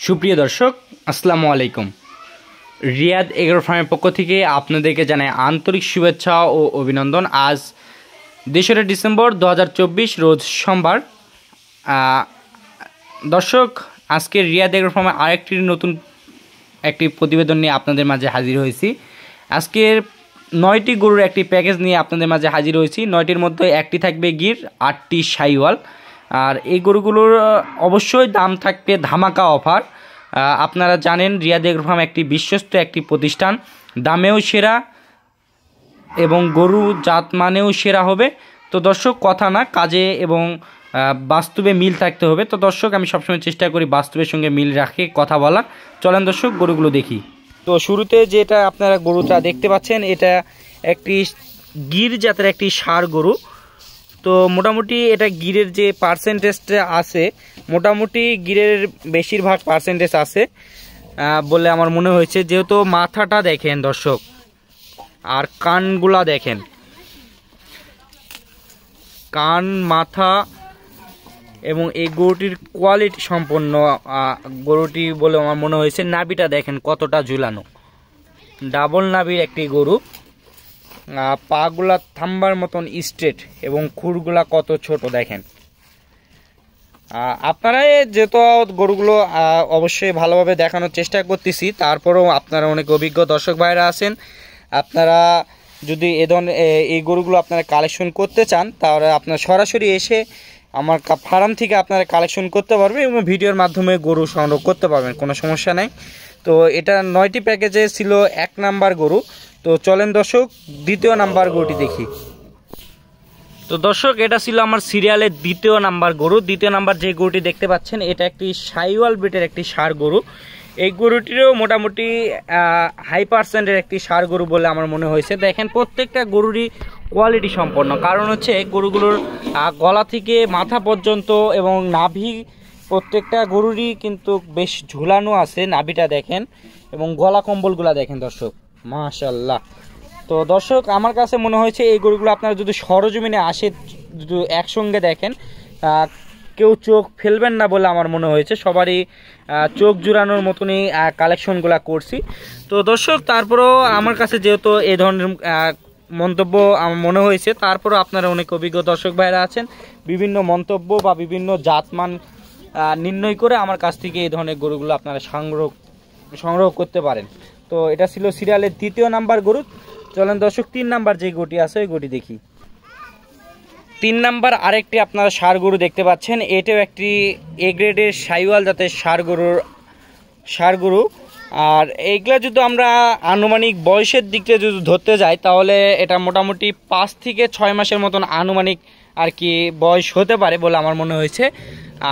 সুপ্রিয় দর্শক আসসালামু আলাইকুম। রিয়াদ এগ্রো ফার্মের পক্ষ থেকে আপনাদেরকে জানাই আন্তরিক শুভেচ্ছা ও অভিনন্দন। আজ 2রা ডিসেম্বর 2024 রোজ সোমবার। দর্শক, আজকে রিয়াদ এগ্রো ফার্মের আরেকটি নতুন একটি প্রতিবেদন নিয়ে আপনাদের মাঝে হাজির হয়েছি। আজকের 9টি গরুর একটি প্যাকেজ নিয়ে আপনাদের মাঝে হাজির হয়েছি। 9টির মধ্যে একটি থাকবে গির, 8টি শাহিওয়াল। আর এই গরুগুলোর অবশ্যই দাম থাকবে ধামাকা অফার। আপনারা জানেন রিয়াদ এগ্রো ফার্ম একটি বিশ্বস্ত একটি প্রতিষ্ঠান, দামেও সেরা এবং গরু জাত মানেও সেরা হবে। তো দর্শক, কথা না কাজে এবং বাস্তবে মিল থাকতে হবে। তো দর্শক, আমি সবসময় চেষ্টা করি বাস্তবের সঙ্গে মিল রাখে কথা বলার। চলেন দর্শক, গরুগুলো দেখি। তো শুরুতে যেটা আপনারা গরুটা দেখতে পাচ্ছেন, এটা একটি গির জাতের একটি ষাঁড় গরু। তো মোটামুটি এটা গিরের যে পার্সেন্টেজটা আছে, মোটামুটি গিরের বেশিরভাগ পার্সেন্টেজ আছে বলে আমার মনে হয়েছে। যেহেতু মাথাটা দেখেন দর্শক, আর কানগুলা দেখেন, কান মাথা এবং এই গরুটির কোয়ালিটি সম্পন্ন গরুটি বলে আমার মনে হয়েছে। নাভিটা দেখেন কতটা ঝুলানো, ডাবল নাভির একটি গরু। পাগুলা থাম্বার মতন স্ট্রেট এবং খুরগুলা কত ছোট দেখেন। আপনারা যেহেতু গরুগুলো অবশ্যই ভালোভাবে দেখানোর চেষ্টা করতেছি, তারপরেও আপনারা অনেক অভিজ্ঞ দর্শক ভাইরা আছেন। আপনারা যদি এ ধরনের এই গরুগুলো আপনারা কালেকশন করতে চান, তাহলে আপনারা সরাসরি এসে আমার ফার্ম থেকে আপনারা কালেকশন করতে পারবেন এবং ভিডিওর মাধ্যমে গরু সংগ্রহ করতে পারবেন, কোনো সমস্যা নেই। তো এটা 9টি প্যাকেজে ছিল 1 নাম্বার গরু। তো চলেন দর্শক, 2য় নাম্বার গরুটি দেখি। তো দর্শক, এটা ছিল আমার সিরিয়ালের 2য় নাম্বার গরু। 2য় নাম্বার যে গরুটি দেখতে পাচ্ছেন, এটা একটি শাহিওয়াল ব্রিডের একটি ষাঁড় গরু। এই গরুটিরও মোটামুটি হাই পার্সেন্টের একটি ষাঁড় গরু বলে আমার মনে হয়েছে। দেখেন প্রত্যেকটা গরুরই কোয়ালিটি সম্পন্ন। কারণ হচ্ছে গরুগুলোর গলা থেকে মাথা পর্যন্ত এবং নাভি, প্রত্যেকটা গরুরই কিন্তু বেশ ঝুলানো আছে। নাভিটা দেখেন এবং গলা কম্বলগুলা দেখেন দর্শক, মাশাআল্লাহ। তো দর্শক, আমার কাছে মনে হয়েছে এই গরুগুলো আপনারা যদি সরজমিনে আসে, যদি একসঙ্গে দেখেন, কেউ চোখ ফেলবেন না বলে আমার মনে হয়েছে। সবারই চোখ জুড়ানোর মতনই কালেকশনগুলো করছি। তো দর্শক, তারপরেও আমার কাছে যেহেতু এই ধরনের মন্তব্য আমার মনে হয়েছে, তারপরেও আপনারা অনেক অভিজ্ঞ দর্শক ভাইরা আছেন, বিভিন্ন মন্তব্য বা বিভিন্ন জাতমান নির্ণয় করে আমার কাছ থেকে এই ধরনের গরুগুলো আপনারা সংগ্রহ করতে পারেন। তো এটা ছিল সিরিয়ালের 3য় নাম্বার গরু। চলেন দর্শক, 3 নাম্বার যে গরুটি আছে ওই গরুটি দেখি। 3 নাম্বার আরেকটি আপনারা ষাঁড় গরু দেখতে পাচ্ছেন। এটাও একটি এ গ্রেডের শাহিওয়াল জাতের ষাঁড় গরু। আর এইগুলা যদি আমরা আনুমানিক বয়সের দিকটা যদি ধরতে যাই, তাহলে এটা মোটামুটি 5 থেকে 6 মাসের মতন আনুমানিক আর কি বয়স হতে পারে বলে আমার মনে হয়েছে।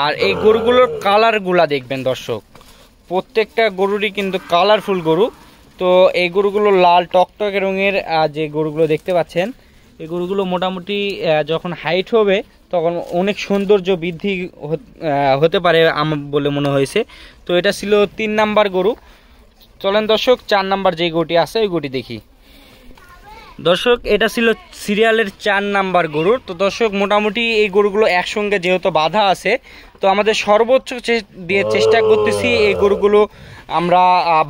আর এই গরুগুলোর কালারগুলা দেখবেন দর্শক, প্রত্যেকটা গরুরই কিন্তু কালারফুল গরু। তো এই গরুগুলো লাল টকটকে রঙের যে গরুগুলো দেখতে পাচ্ছেন, এই গরুগুলো মোটামুটি যখন হাইট হবে তখন অনেক সৌন্দর্য বৃদ্ধি হতে পারে আমার বলে মনে হয়েছে। তো এটা ছিল 3 নাম্বার গরু। চলেন দর্শক, 4 নাম্বার যে গরুটি আছে ওই গরুটি দেখি। দর্শক, এটা ছিল সিরিয়ালের 4 নাম্বার গরু। তো দর্শক, মোটামুটি এই গরুগুলো একসঙ্গে যেহেতু বাধা আছে, তো আমাদের সর্বোচ্চ দিয়ে চেষ্টা করতেছি এই গরুগুলো আমরা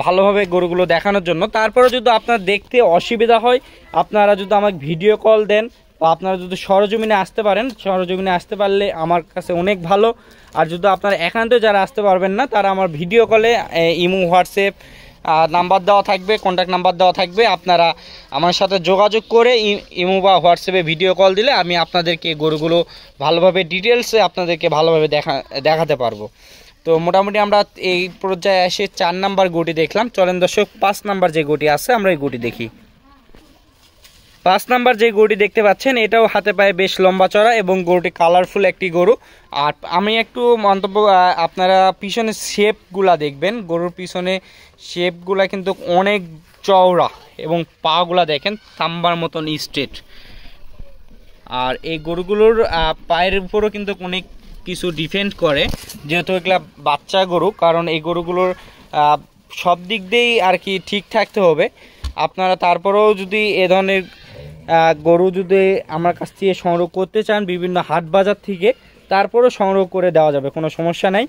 ভালোভাবে গরুগুলো দেখানোর জন্য। তারপরে যদি আপনার দেখতে অসুবিধা হয়, আপনারা যদি আমাকে ভিডিও কল দেন বা আপনারা যদি সরজমিনে আসতে পারেন, সরজমিনে আসতে পারলে আমার কাছে অনেক ভালো। আর যদি আপনারা একান্তে যারা আসতে পারবেন না, তারা আমার ভিডিও কলে ইমো, হোয়াটসঅ্যাপ নাম্বার দেওয়া থাকবে, কন্ট্যাক্ট নাম্বার দেওয়া থাকবে। আপনারা আমার সাথে যোগাযোগ করে ইমো বা হোয়াটসঅ্যাপে ভিডিও কল দিলে আমি আপনাদেরকে গরুগুলো ভালোভাবে ডিটেলসে আপনাদেরকে ভালোভাবে দেখাতে পারবো। তো মোটামুটি আমরা এই পর্যায়ে এসে 4 নাম্বার গরুটি দেখলাম। চলেন দর্শক, 5 নাম্বার যে গরুটি আছে আমরা এই গরুটি দেখি। 5 নাম্বার যে গরুটি দেখতে পাচ্ছেন, এটাও হাতে পায়ে বেশ লম্বা চড়া এবং গরুটি কালারফুল একটি গরু। আর আমি একটু মন্তব্য, আপনারা পিছনে শেপগুলা দেখবেন, গরুর পিছনে শেপগুলা কিন্তু অনেক চওড়া এবং পাগুলা দেখেন তাম্বার মতন স্ট্রেট। আর এই গরুগুলোর পায়ের উপরও কিন্তু অনেক কিছু ডিপেন্ড করে, যেহেতু এগুলা বাচ্চা গরু। কারণ এই গরুগুলোর সব দিক দিয়েই আর কি ঠিক থাকতে হবে। আপনারা তারপরেও যদি এ ধরনের গরু যদি আমার কাছ থেকে সংগ্রহ করতে চান বিভিন্ন হাট বাজার থেকে, তারপরেও সংগ্রহ করে দেওয়া যাবে, কোনো সমস্যা নাই।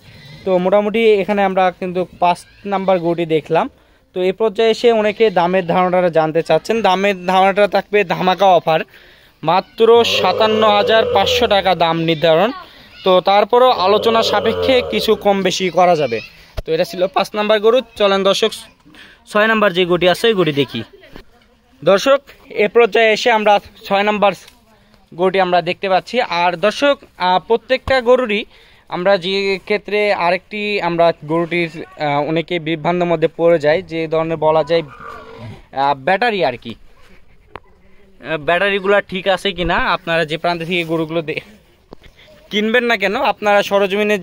তো মোটামুটি এখানে আমরা কিন্তু 5 নাম্বার গরুটি দেখলাম। তো এই পর্যায়ে এসে অনেকে দামের ধারণাটা জানতে চাচ্ছেন। দামের ধারণাটা থাকবে ধামাকা অফার, মাত্র 57,500 টাকা দাম নির্ধারণ। তো তারপরও আলোচনা সাপেক্ষে কিছু কম বেশি করা যাবে। তো এটা ছিল 5 নাম্বার গরু। চলেন দর্শক 6 নাম্বার যে গরুটি আছে ওই গরুটি দেখি। দর্শক এ পর্যায়ে এসে আমরা 6 নাম্বার গরুটি আমরা দেখতে পাচ্ছি। আর দর্শক প্রত্যেকটা গরুরই আমরা যে ক্ষেত্রে আরেকটি আমরা গরুটির অনেকে বিভ্রান্তের মধ্যে পড়ে যায়, যে ধরনের বলা যায় ব্যাটারি আর কি, ব্যাটারিগুলো ঠিক আছে কিনা। আপনারা যে প্রান্ত থেকে গরুগুলো কিনবেন না কেন, আপনারা সরজমিনে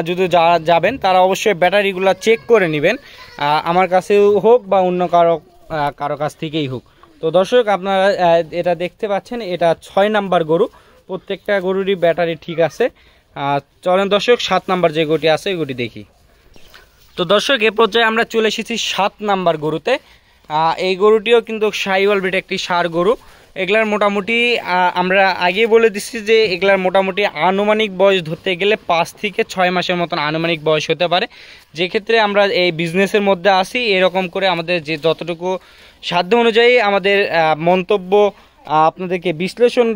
যদি যাবেন তারা অবশ্যই ব্যাটারিগুলো চেক করে নেবেন, আমার কাছেও হোক বা অন্য কারো কাছ থেকেই হোক। তো দর্শক আপনারা এটা দেখতে পাচ্ছেন, এটা 6 নাম্বার গরু, প্রত্যেকটা গরুরই ব্যাটারি ঠিক আছে। চলেন দর্শক 7 নাম্বার যে গরুটি আছে ওই গরুটি দেখি। তো দর্শক এ পর্যায়ে আমরা চলে এসেছি 7 নাম্বার গরুতে। এই গরুটিও কিন্তু শাহিওয়াল ব্রিড একটি ষাঁড় গরু। এগুলার মোটামুটি আমরা আগেই বলে দিচ্ছি যে এগুলার মোটামুটি আনুমানিক বয়স ধরতে গেলে 5 থেকে 6 মাসের মতন আনুমানিক বয়স হতে পারে। যে ক্ষেত্রে আমরা এই বিজনেসের মধ্যে আসি, এরকম করে আমাদের যে যতটুকু সাধ্য অনুযায়ী আমাদের মন্তব্য আপনাদেরকে বিশ্লেষণ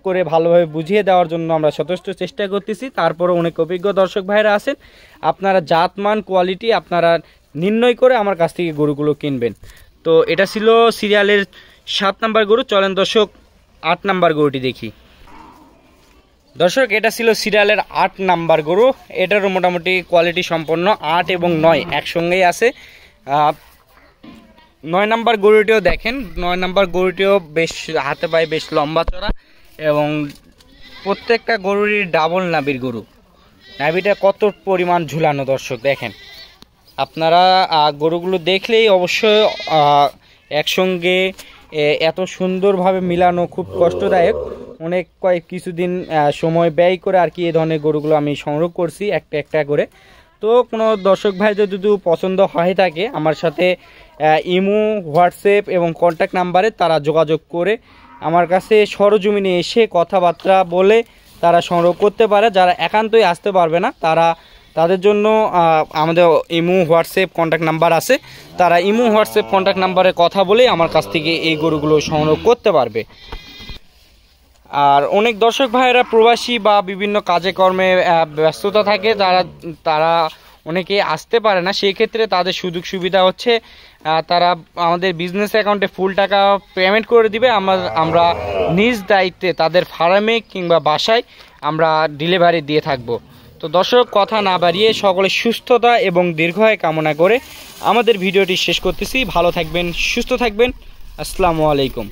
করে ভালোভাবে বুঝিয়ে দেওয়ার জন্য আমরা যথেষ্ট চেষ্টা করতেছি। তারপরে অনেক অভিজ্ঞ দর্শক ভাইরা আছেন, আপনারা জাতমান কোয়ালিটি আপনারা নির্ণয় করে আমার কাছ থেকে গরুগুলো কিনবেন। তো এটা ছিল সিরিয়ালের 7 নাম্বার গরু। চলেন দর্শক 8 নাম্বার গরুটি দেখি। দর্শক এটা ছিল সিরিয়ালের 8 নাম্বার গরু। এটারও মোটামুটি কোয়ালিটি সম্পন্ন, 8 এবং 9 একসঙ্গেই আছে। 9 নাম্বার গরুটিও দেখেন, 9 নাম্বার গরুটিও বেশ হাতে পায়ে বেশ লম্বা চড়া এবং প্রত্যেকটা গরুরই ডাবল নাভির গরু। নাভিটা কত পরিমাণ ঝুলানো দর্শক দেখেন। আপনারা গরুগুলো দেখলেই অবশ্যই একসঙ্গে এত সুন্দরভাবে মিলানো খুব কষ্টদায়ক। অনেক কিছুদিন সময় ব্যয় করে আর কি এই ধরনের গরুগুলো আমি সংগ্রহ করছি একটা একটা করে। তো কোনো দর্শক ভাই যদি পছন্দ হয়ে থাকে আমার সাথে ইমো, হোয়াটসঅ্যাপ এবং কন্ট্যাক্ট নাম্বারে তারা যোগাযোগ করে আমার কাছে সরজমিনে এসে কথাবার্তা বলে তারা সংগ্রহ করতে পারে। যারা একান্তই আসতে পারবে না তাদের জন্য আমাদের ইমো, হোয়াটসঅ্যাপ কন্ট্যাক্ট নাম্বার আছে, তারা ইমো, হোয়াটসঅ্যাপ কন্ট্যাক্ট নাম্বারে কথা বলে আমার কাছ থেকে এই গরুগুলো সংগ্রহ করতে পারবে। আর অনেক দর্শক ভাইয়েরা প্রবাসী বা বিভিন্ন কাজে কর্মে ব্যস্ততা থাকে, তারা অনেকে আসতে পারে না। সেই ক্ষেত্রে তাদের সুযোগ সুবিধা হচ্ছে তারা আমাদের বিজনেস অ্যাকাউন্টে ফুল টাকা পেমেন্ট করে দিবে। আমরা নিজ দায়িত্বে তাদের ফার্মে কিংবা বাসায় আমরা ডেলিভারি দিয়ে থাকব। তো দর্শক কথা না বাড়িয়ে সকলের সুস্থতা এবং দীর্ঘায়ু কামনা করে আমাদের ভিডিওটি শেষ করতেছি। ভালো থাকবেন, সুস্থ থাকবেন। আসসালামু আলাইকুম।